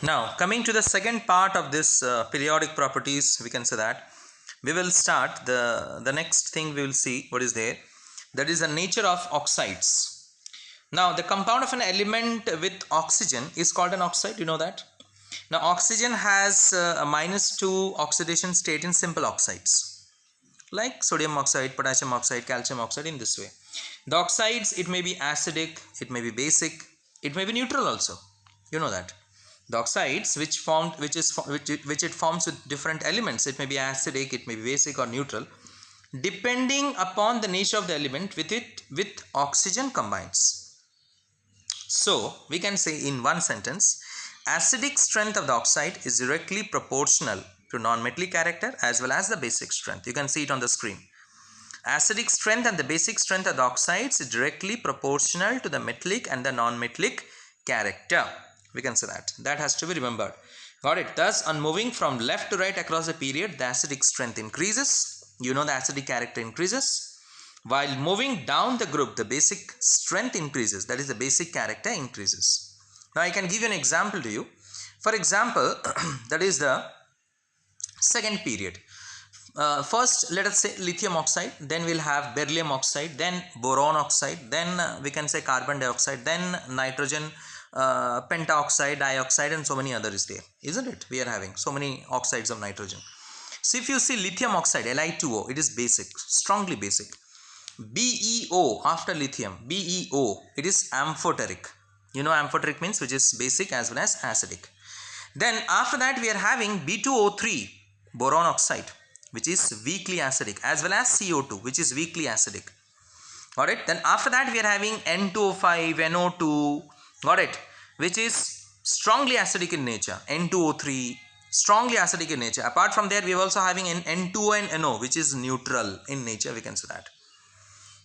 Now, coming to the second part of this periodic properties, we can say that we will start the next thing we will see what is there. That is the nature of oxides. Now, the compound of an element with oxygen is called an oxide. You know that. Now, oxygen has a -2 oxidation state in simple oxides like sodium oxide, potassium oxide, calcium oxide. In this way, the oxides, it may be acidic, it may be basic, it may be neutral also. You know that the oxides which it forms with different elements, it may be acidic, it may be basic or neutral, depending upon the nature of the element with oxygen combines. So we can say in one sentence, acidic strength of the oxide is directly proportional to non-metallic character as well as the basic strength. You can see it on the screen. Acidic strength and the basic strength of the oxides is directly proportional to the metallic and the non-metallic character. We can say that has to be remembered. Got it? Thus, on moving from left to right across the period, the acidic strength increases. You know, the acidic character increases. While moving down the group, the basic strength increases. That is, the basic character increases. Now, I can give you an example to you. For example, that is the second period. First, let us say lithium oxide, then we'll have beryllium oxide, then boron oxide, then we can say carbon dioxide, then nitrogen pentaoxide, dioxide, and so many others there, isn't it? We are having so many oxides of nitrogen. So if you see lithium oxide, Li2O, it is basic, strongly basic. BeO after lithium, BeO, it is amphoteric. You know, amphoteric means which is basic as well as acidic. Then after that we are having B2O3, boron oxide, which is weakly acidic, as well as CO2, which is weakly acidic. Got it? Then after that we are having N2O5, NO2, got it, which is strongly acidic in nature. N2O3, strongly acidic in nature. Apart from that, we are also having N2O and NO, which is neutral in nature, we can say that.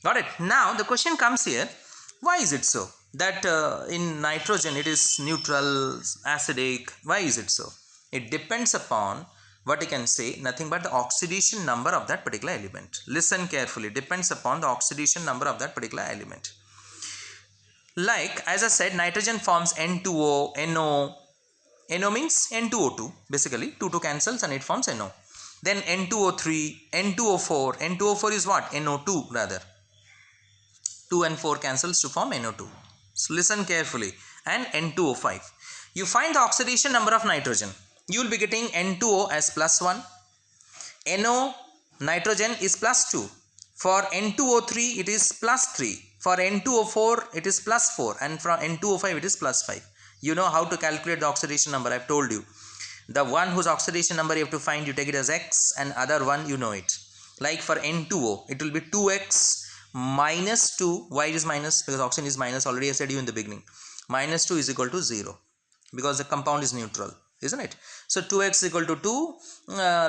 Got it? Now the question comes here, why is it so that in nitrogen it is neutral, acidic? Why is it so? It depends upon what you can say, nothing but the oxidation number of that particular element. Listen carefully, depends upon the oxidation number of that particular element. Like as I said, nitrogen forms N2O, NO. NO means N2O2, basically 2 cancels and it forms NO. Then N2O3, N2O4. N2O4 is what? NO2 rather. 2 and 4 cancels to form NO2. So listen carefully. And N2O5. You find the oxidation number of nitrogen. You will be getting N2O as +1. NO, nitrogen, is +2. For N2O3 it is +3. For N2O4 it is +4. And for N2O5 it is +5. You know how to calculate the oxidation number. I have told you. The one whose oxidation number you have to find, you take it as X, and other one you know it. Like for N2O, it will be 2X minus 2. Why it is minus? Because oxygen is minus. Already I said you in the beginning. -2 is equal to 0. Because the compound is neutral, isn't it? So 2x is equal to 2,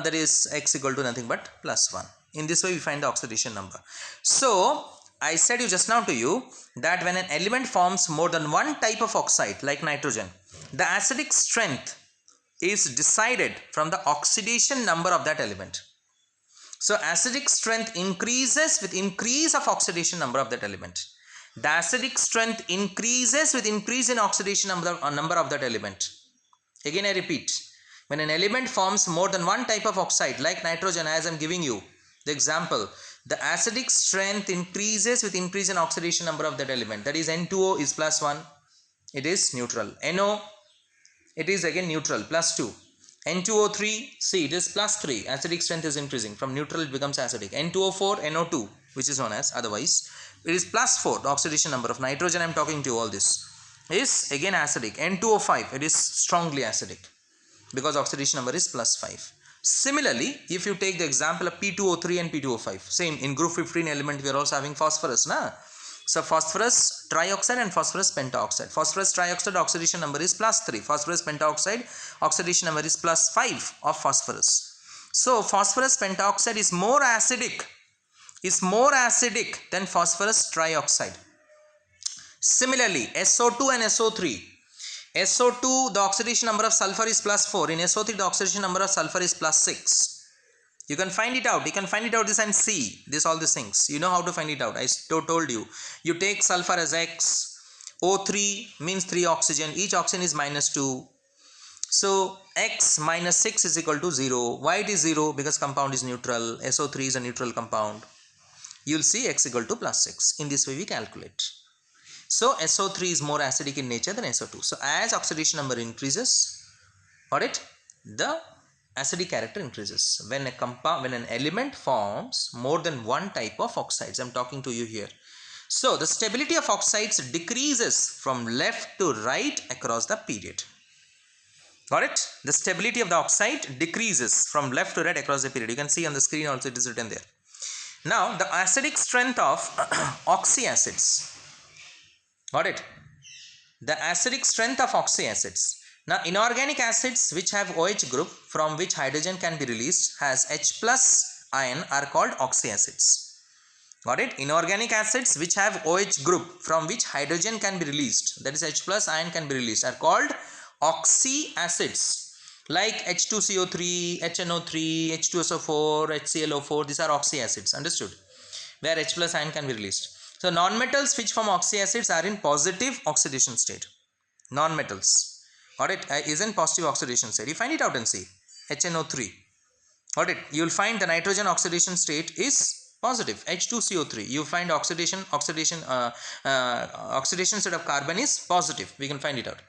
that is x equal to nothing but +1. In this way we find the oxidation number. So I said you just now to you that when an element forms more than one type of oxide like nitrogen, the acidic strength is decided from the oxidation number of that element. So acidic strength increases with increase of oxidation number of that element. The acidic strength increases with increase in oxidation number of that element. Again I repeat, when an element forms more than one type of oxide like nitrogen, as I am giving you the example, the acidic strength increases with increase in oxidation number of that element. That is N2O is +1, it is neutral. NO, it is again neutral, +2. N2O3, see, it is +3, acidic strength is increasing, from neutral it becomes acidic. N2O4, NO2, which is known as otherwise, it is +4, the oxidation number of nitrogen I am talking to you, all this is again acidic. N2O5, it is strongly acidic because oxidation number is +5. Similarly, if you take the example of P2O3 and P2O5, same, in group 15 element we are also having phosphorus, na? So phosphorus trioxide and phosphorus pentaoxide. Phosphorus trioxide oxidation number is +3. Phosphorus pentaoxide oxidation number is +5 of phosphorus. So phosphorus pentaoxide is more acidic than phosphorus trioxide. Similarly, SO2 and SO3. SO2, the oxidation number of sulfur is +4. In SO3, the oxidation number of sulfur is +6. You can find it out. You can find it out this and see this, all these things. You know how to find it out. I told you. You take sulfur as X. O3 means 3 oxygen. Each oxygen is -2. So x minus 6 is equal to 0. Why it is 0? Because compound is neutral. SO3 is a neutral compound. You will see x equal to plus 6. In this way we calculate. So SO3 is more acidic in nature than SO2. So as oxidation number increases, got it? The acidic character increases. When an element forms more than one type of oxides, I am talking to you here. So the stability of oxides decreases from left to right across the period. Got it? The stability of the oxide decreases from left to right across the period. You can see on the screen also it is written there. Now the acidic strength of oxyacids. Got it? The acidic strength of oxyacids. Now inorganic acids which have OH group from which hydrogen can be released has H plus ion are called oxyacids. Got it? Inorganic acids which have OH group from which hydrogen can be released, that is H plus ion can be released, are called oxyacids. Like H2CO3, HNO3, H2SO4, HClO4, these are oxyacids. Understood? Where H plus ion can be released. So non-metals which form oxyacids are in positive oxidation state. Non-metals, got it, is in positive oxidation state. You find it out and see. HNO3, got it. You will find the nitrogen oxidation state is positive. H2CO3, you find oxidation state of carbon is positive. We can find it out.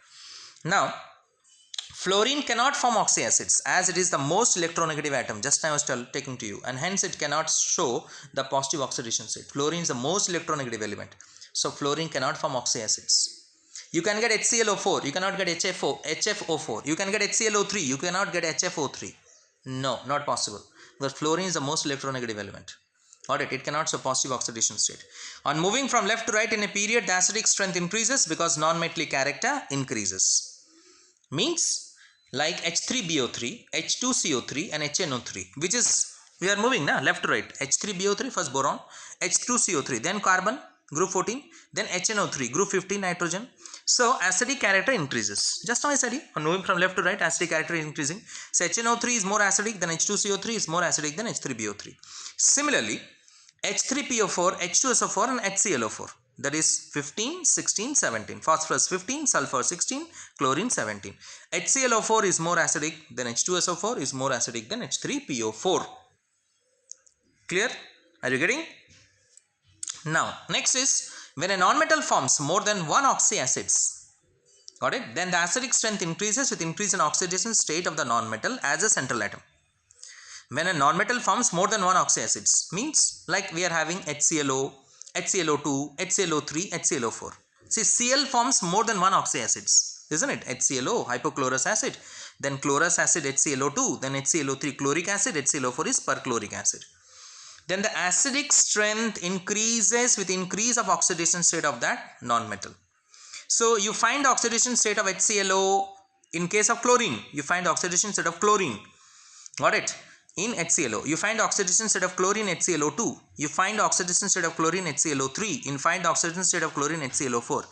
Now fluorine cannot form oxyacids as it is the most electronegative atom, just I was taking to you, and hence it cannot show the positive oxidation state. Fluorine is the most electronegative element, so fluorine cannot form oxyacids. You can get HClO4, you cannot get HFO4. You can get HClO3, you cannot get HFO3. No, not possible, because fluorine is the most electronegative element. Got it? It cannot show positive oxidation state. On moving from left to right in a period, the acidic strength increases because non-metallic character increases. Means like H3BO3, H2CO3 and HNO3, which is, we are moving now left to right. H3BO3 first boron, H2CO3 then carbon group 14, then HNO3 group 15 nitrogen. So acidic character increases. Just now I said on moving from left to right, acidic character is increasing. So HNO3 is more acidic than H2CO3 is more acidic than H3BO3. Similarly, H3PO4, H2SO4 and HClO4, that is 15, 16, 17. Phosphorus 15, sulfur 16, chlorine 17. HClO4 is more acidic than H2SO4 is more acidic than H3PO4. Clear? Are you getting? Now next is when a non-metal forms more than one oxyacids, got it, then the acidic strength increases with increase in oxidation state of the non-metal as a central atom. When a non-metal forms more than one oxyacids, means like we are having HClO, HClO2, HClO3, HClO4. See, Cl forms more than one oxyacids, isn't it? HClO, hypochlorous acid, then chlorous acid HClO2, then HClO3 chloric acid, HClO4 is perchloric acid. Then the acidic strength increases with increase of oxidation state of that non-metal. So you find the oxidation state of HClO in case of chlorine, you find the oxidation state of chlorine. Got it? In HClO, you find the oxidation state of chlorine HClO2, you find the oxidation state of chlorine HClO3, you find the oxidation state of chlorine HClO4.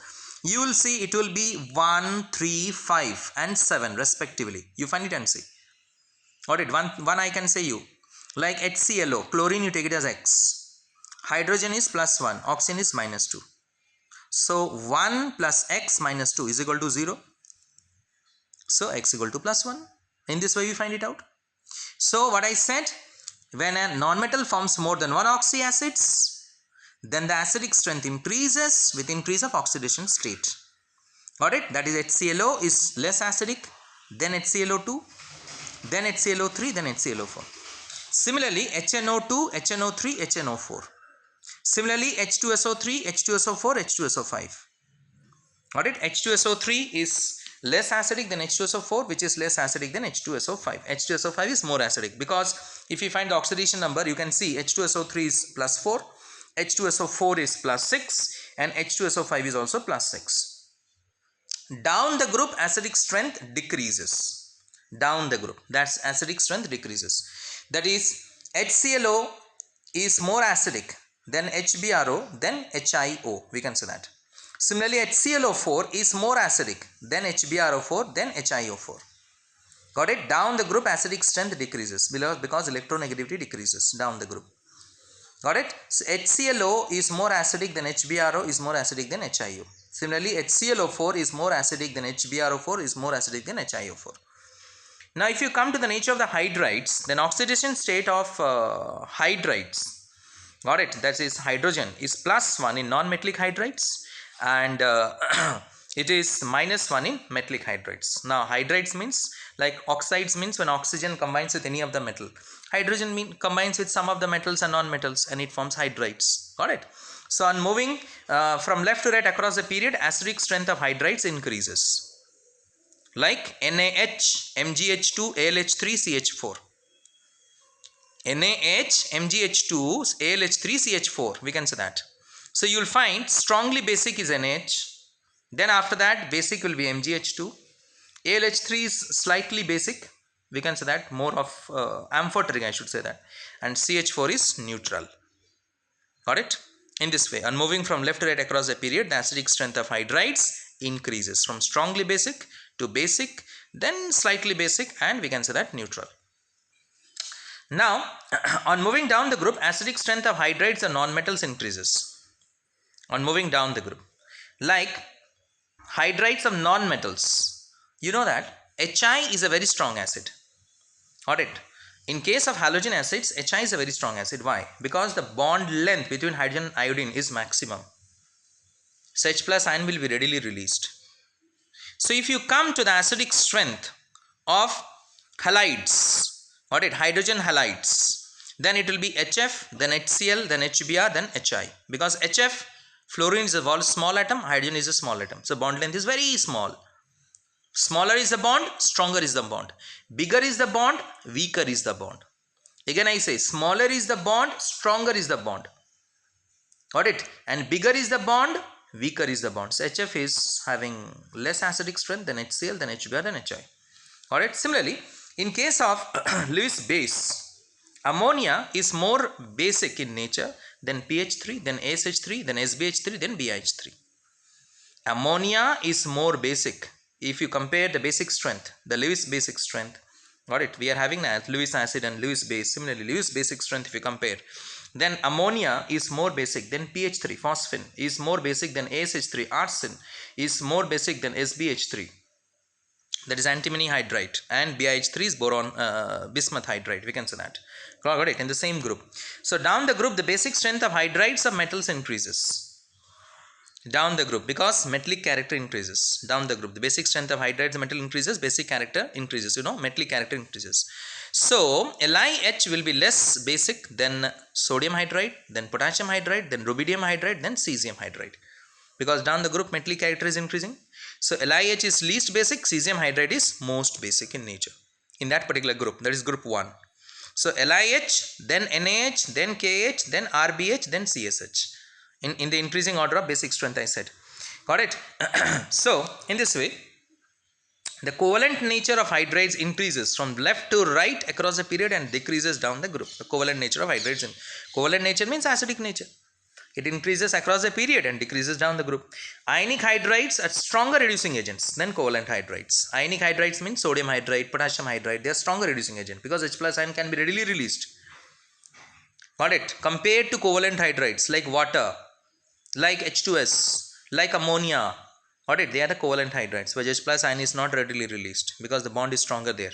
You will see it will be 1, 3, 5 and 7 respectively. You find it and see. Got it? One I can say you. Like HClO, chlorine you take it as X. Hydrogen is plus 1, oxygen is minus 2. So 1 plus X minus 2 is equal to 0. So X equal to plus 1. In this way we find it out. So what I said, when a non-metal forms more than one oxyacids, then the acidic strength increases with increase of oxidation state. Got it? That is HClO is less acidic than HClO2, then HClO3, then HClO4. Similarly, HNO2, HNO3, HNO4. Similarly, H2SO3, H2SO4, H2SO5. Got it? H2SO3 is less acidic than H2SO4, which is less acidic than H2SO5. H2SO5 is more acidic because if you find the oxidation number, you can see H2SO3 is plus 4, H2SO4 is plus 6 and H2SO5 is also plus 6. Down the group, acidic strength decreases. Down the group, that's acidic strength decreases. That is, HClO is more acidic than HBRO than HIO. We can say that. Similarly, HClO4 is more acidic than HBRO4 than HIO4. Got it? Down the group, acidic strength decreases because electronegativity decreases down the group. Got it? So HClO is more acidic than HBRO is more acidic than HIO. Similarly, HClO4 is more acidic than HBRO4 is more acidic than HIO4. Now if you come to the nature of the hydrides, then oxidation state of hydrides, got it, that is hydrogen, is +1 in non-metallic hydrides, and it is -1 in metallic hydrides. Now hydrides means like oxides, means when oxygen combines with any of the metal. Hydrogen combines with some of the metals and non-metals, and it forms hydrides. Got it? So on moving from left to right across the period, acidic strength of hydrides increases. Like NaH, MgH2, AlH3, CH4. NaH, MgH2, AlH3, CH4. We can say that. So you will find strongly basic is NaH. Then after that basic will be MgH2. AlH3 is slightly basic. We can say that, more of amphoteric, I should say that. And CH4 is neutral. Got it? In this way, on moving from left to right across the period, the acidic strength of hydrides increases from strongly basic to basic, then slightly basic, and we can say that neutral. Now, on moving down the group, acidic strength of hydrides and non-metals increases. On moving down the group, like hydrides of non-metals, you know that Hi is a very strong acid. Got it? In case of halogen acids, Hi is a very strong acid. Why? Because the bond length between hydrogen and iodine is maximum. So H plus ion will be readily released. So if you come to the acidic strength of halides, got it, hydrogen halides, then it will be HF, then HCl, then HBr, then Hi. Because HF, fluorine is a small atom, hydrogen is a small atom. So bond length is very small. Smaller is the bond, stronger is the bond. Bigger is the bond, weaker is the bond. Again I say, smaller is the bond, stronger is the bond. Got it? And bigger is the bond, weaker is the bond. So HF is having less acidic strength than HCl, then HBr, then Hi. Got it? Similarly, in case of Lewis base, ammonia is more basic in nature than pH3, then ASH3, then SBH3, then BiH3. Ammonia is more basic. If you compare the basic strength, the Lewis basic strength, got it, we are having Lewis acid and Lewis base. Similarly, Lewis basic strength, if you compare, then ammonia is more basic than pH3, phosphine is more basic than ASH3, arsen is more basic than SBH3, that is antimony hydride, and BiH3 is boron bismuth hydride. We can say that. Got it? In the same group. So down the group, the basic strength of hydrides of metals increases. Down the group, because metallic character increases. Down the group, the basic strength of hydrides of metal increases, basic character increases. Metallic character increases. So LiH will be less basic than sodium hydride, then potassium hydride, then rubidium hydride, then cesium hydride. Because down the group, metallic character is increasing. So LiH is least basic, cesium hydride is most basic in nature. In that particular group, that is group 1. So LiH, then NaH, then KH, then RBH, then CSH. In the increasing order of basic strength, I said. Got it? So in this way, the covalent nature of hydrides increases from left to right across the period and decreases down the group. The covalent nature of hydrides. Covalent nature means acidic nature. It increases across the period and decreases down the group. Ionic hydrides are stronger reducing agents than covalent hydrides. Ionic hydrides means sodium hydride, potassium hydride. They are stronger reducing agent because H plus ion can be readily released. Got it? Compared to covalent hydrides like water, like H2S, like ammonia. Got it? They are the covalent hydrides, where H plus ion is not readily released because the bond is stronger there.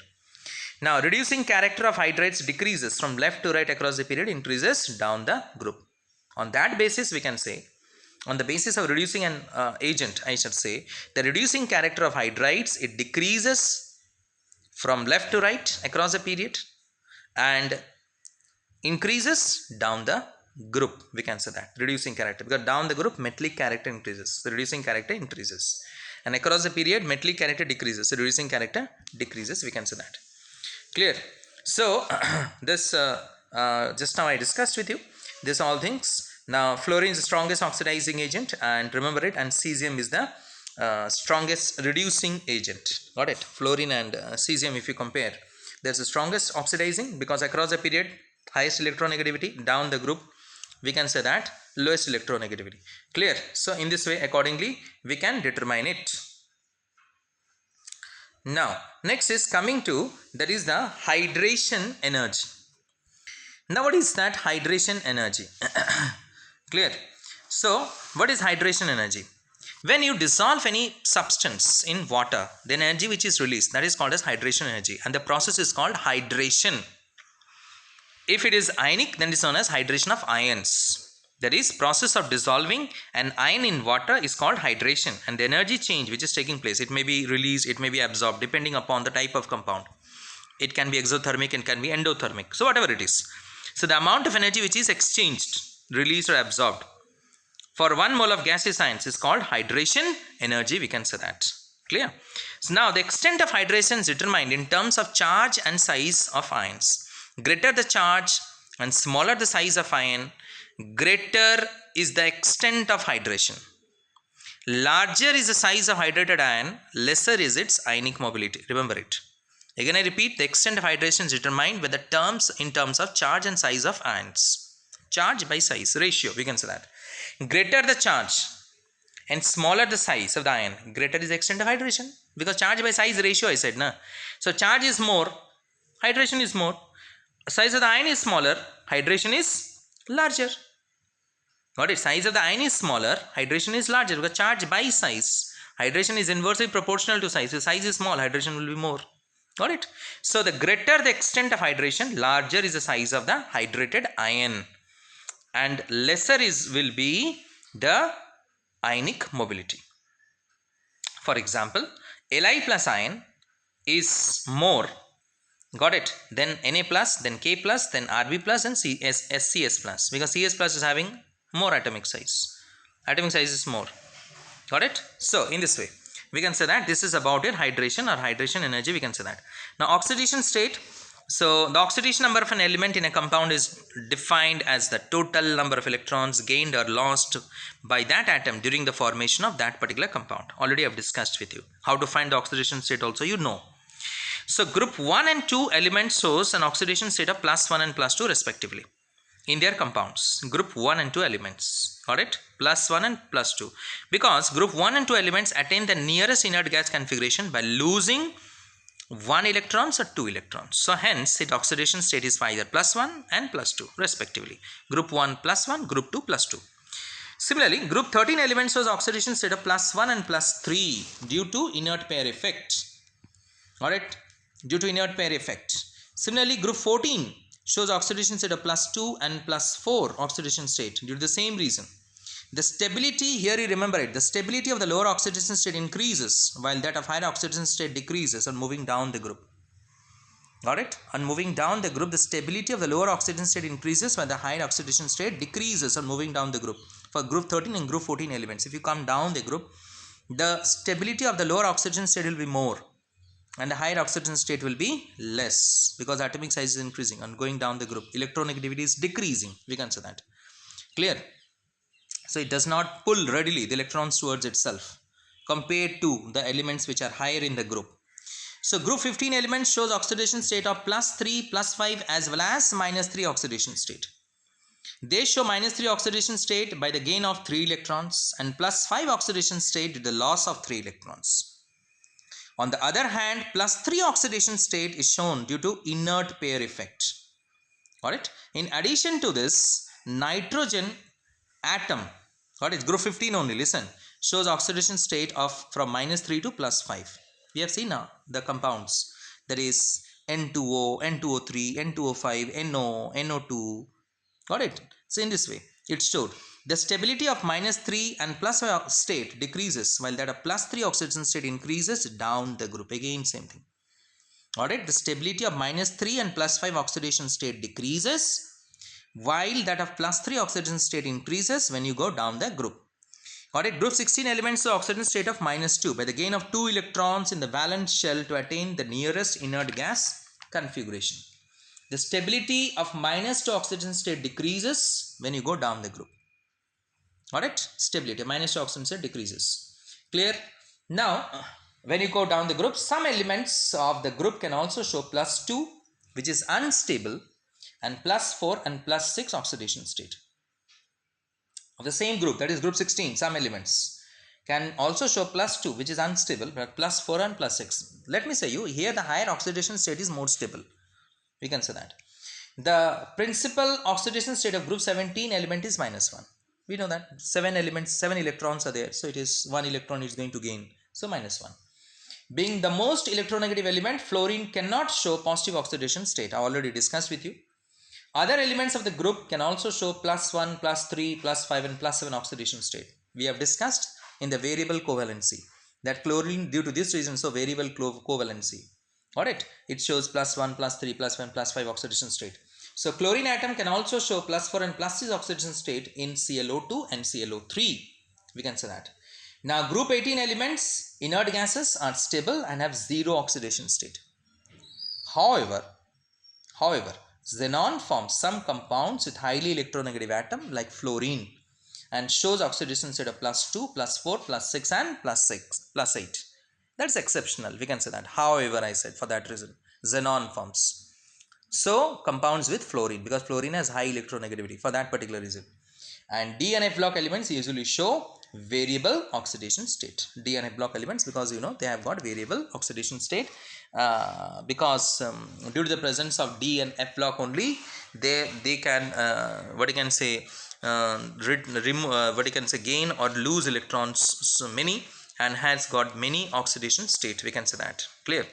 Now, reducing character of hydrides decreases from left to right across the period, increases down the group. On that basis, we can say, on the basis of reducing an agent, I should say, the reducing character of hydrides, it decreases from left to right across the period and increases down the group. We can say that, reducing character, because down the group metallic character increases, the reducing character increases, and across the period metallic character decreases, the reducing character decreases. We can say that. Clear? So this just now I discussed with you this all things. Now fluorine is the strongest oxidizing agent, and remember it, and cesium is the strongest reducing agent. Got it? Fluorine and cesium, if you compare, there's the strongest oxidizing because across the period highest electronegativity, down the group we can say that lowest electronegativity. Clear? So in this way accordingly we can determine it. Now next is coming to, that is the hydration energy. Now what is that hydration energy? Clear? So what is hydration energy? When you dissolve any substance in water, the energy which is released, that is called as hydration energy, and the process is called hydration. If it is ionic, then it is known as hydration of ions. That is, process of dissolving an ion in water is called hydration, and the energy change which is taking place, it may be released, it may be absorbed depending upon the type of compound. It can be exothermic and can be endothermic, so whatever it is. So the amount of energy which is exchanged, released or absorbed for 1 mole of gaseous ions is called hydration energy, we can say that. Clear? So now the extent of hydration is determined in terms of charge and size of ions. Greater the charge and smaller the size of ion, greater is the extent of hydration. Larger is the size of hydrated ion, lesser is its ionic mobility. Remember it. Again I repeat, the extent of hydration is determined by the terms in terms of charge and size of ions. Charge by size ratio, we can say that. Greater the charge and smaller the size of the ion, greater is the extent of hydration. Because charge by size ratio I said, na? So charge is more, hydration is more. Size of the ion is smaller, hydration is larger. Got it? Size of the ion is smaller, hydration is larger, because charge by size, hydration is inversely proportional to size. If size is small, hydration will be more. Got it? So the greater the extent of hydration, larger is the size of the hydrated ion, and lesser will be the ionic mobility. For example, Li plus ion is more, got it, then Na plus, then K plus, then Rb plus, and Cs plus, because Cs plus is having more atomic size. Atomic size is more. Got it? So in this way we can say that this is about it, hydration or hydration energy, we can say that. Now oxidation state. So the oxidation number of an element in a compound is defined as the total number of electrons gained or lost by that atom during the formation of that particular compound. Already I have discussed with you. How to find the oxidation state also you know. So group 1 and 2 elements shows an oxidation state of +1 and +2 respectively in their compounds. Group 1 and 2 elements, got it? +1 and +2, because group 1 and 2 elements attain the nearest inert gas configuration by losing 1 electrons or 2 electrons. So hence its oxidation state is either +1 and +2 respectively. Group 1 +1, group 2 +2. Similarly, group 13 elements shows oxidation state of +1 and +3 due to inert pair effect. Alright, due to inert pair effect. Similarly, group 14 shows oxidation state of +2 and +4 oxidation state due to the same reason. The stability, here you remember it, the stability of the lower oxidation state increases while that of higher oxidation state decreases on moving down the group. Got it? On moving down the group, the stability of the lower oxidation state increases while the higher oxidation state decreases on moving down the group. For group 13 and group 14 elements, if you come down the group, the stability of the lower oxidation state will be more and the higher oxidation state will be less, because atomic size is increasing and going down the group. Electronegativity is decreasing, we can say that. Clear? So it does not pull readily the electrons towards itself compared to the elements which are higher in the group. So group 15 elements shows oxidation state of +3, +5 as well as -3 oxidation state. They show -3 oxidation state by the gain of 3 electrons and +5 oxidation state with the loss of 3 electrons. On the other hand, +3 oxidation state is shown due to inert pair effect. Alright. In addition to this, nitrogen atom, got it, group 15 only, listen, shows oxidation state of from -3 to +5. We have seen now the compounds, that is N2O, N2O3, N2O5, NO, NO2. Got it? So in this way, it showed the stability of -3 and +5 state decreases while that of +3 oxidation state increases down the group. Again, same thing. Alright, the stability of -3 and +5 oxidation state decreases while that of +3 oxidation state increases when you go down the group. Alright, group 16 elements show oxidation state of -2 by the gain of 2 electrons in the valence shell to attain the nearest inert gas configuration. The stability of -2 oxidation state decreases when you go down the group. Alright, stability -2 oxidation state decreases. Clear? Now, when you go down the group, some elements of the group can also show +2, which is unstable, and +4 and +6 oxidation state. Of the same group, that is group 16, some elements can also show +2, which is unstable, but +4 and +6. Let me say you, here the higher oxidation state is more stable. We can say that. The principal oxidation state of group 17 element is -1. We know that 7 elements, 7 electrons are there, so it is 1 electron is going to gain, so minus 1. Being the most electronegative element, fluorine cannot show positive oxidation state. I already discussed with you. Other elements of the group can also show plus 1, plus 3, plus 5 and plus 7 oxidation state. We have discussed in the variable covalency that chlorine, due to this reason, so variable covalency. Alright, it shows plus 1, plus 3, plus 1, plus 5 oxidation state. So chlorine atom can also show plus 4 and plus 6 oxidation state in ClO2 and ClO3. We can say that. Now group 18 elements, inert gases, are stable and have zero oxidation state. However, xenon forms some compounds with highly electronegative atom like fluorine and shows oxidation state of plus 2, plus 4, plus 6 and plus 6, plus 8. That's exceptional. We can say that. However, I said for that reason, xenon forms. So, compounds with fluorine, because fluorine has high electronegativity for that particular reason. And D and F block elements usually show variable oxidation state. D and F block elements, because you know they have got variable oxidation state, because due to the presence of D and F block only, they can what you can say gain or lose electrons, so many, and has got many oxidation state. We can say that. Clear?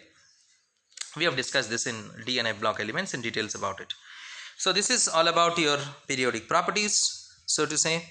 We have discussed this in D and F block elements in details about it. So this is all about your periodic properties, so to say.